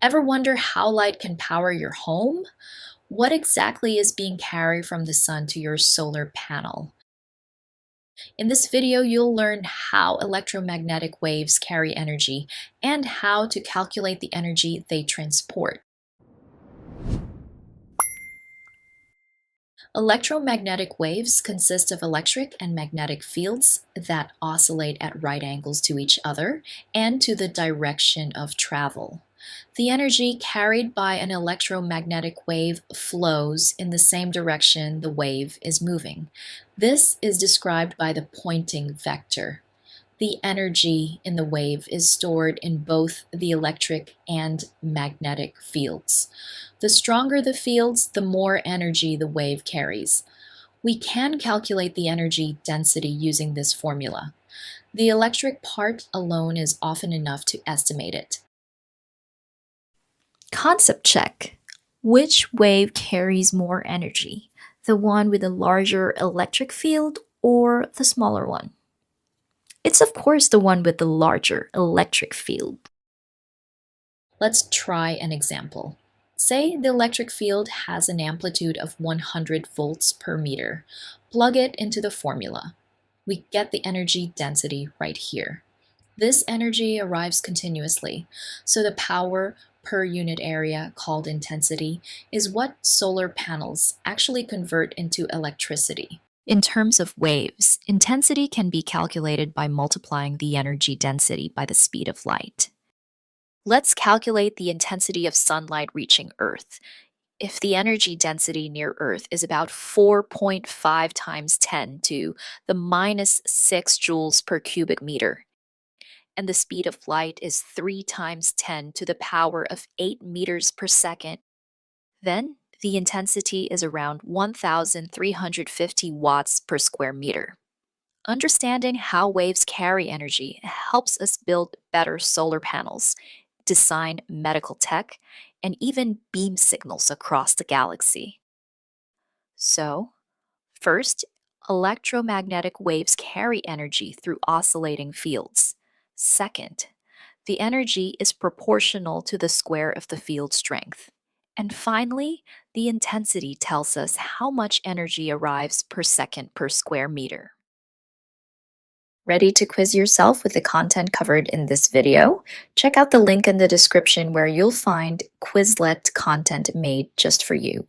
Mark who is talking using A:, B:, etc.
A: Ever wonder how light can power your home? What exactly is being carried from the sun to your solar panel? In this video, you'll learn how electromagnetic waves carry energy and how to calculate the energy they transport. Electromagnetic waves consist of electric and magnetic fields that oscillate at right angles to each other and to the direction of travel. The energy carried by an electromagnetic wave flows in the same direction the wave is moving. This is described by the Poynting vector. The energy in the wave is stored in both the electric and magnetic fields. The stronger the fields, the more energy the wave carries. We can calculate the energy density using this formula. The electric part alone is often enough to estimate it.
B: Concept check. Which wave carries more energy? The one with the larger electric field or the smaller one? It's of course the one with the larger electric field.
A: Let's try an example. Say the electric field has an amplitude of 100 volts per meter. Plug it into the formula. We get the energy density right here. This energy arrives continuously, so the power per unit area, called intensity, is what solar panels actually convert into electricity.
B: In terms of waves, intensity can be calculated by multiplying the energy density by the speed of light. Let's calculate the intensity of sunlight reaching Earth. If the energy density near Earth is about 4.5 times 10 to the minus 6 joules per cubic meter, and the speed of light is 3 times 10 to the power of 8 meters per second, then the intensity is around 1,350 watts per square meter. Understanding how waves carry energy helps us build better solar panels, design medical tech, and even beam signals across the galaxy. So, first, electromagnetic waves carry energy through oscillating fields. Second, the energy is proportional to the square of the field strength. And finally, the intensity tells us how much energy arrives per second per square meter. Ready to quiz yourself with the content covered in this video? Check out the link in the description where you'll find Quizlet content made just for you.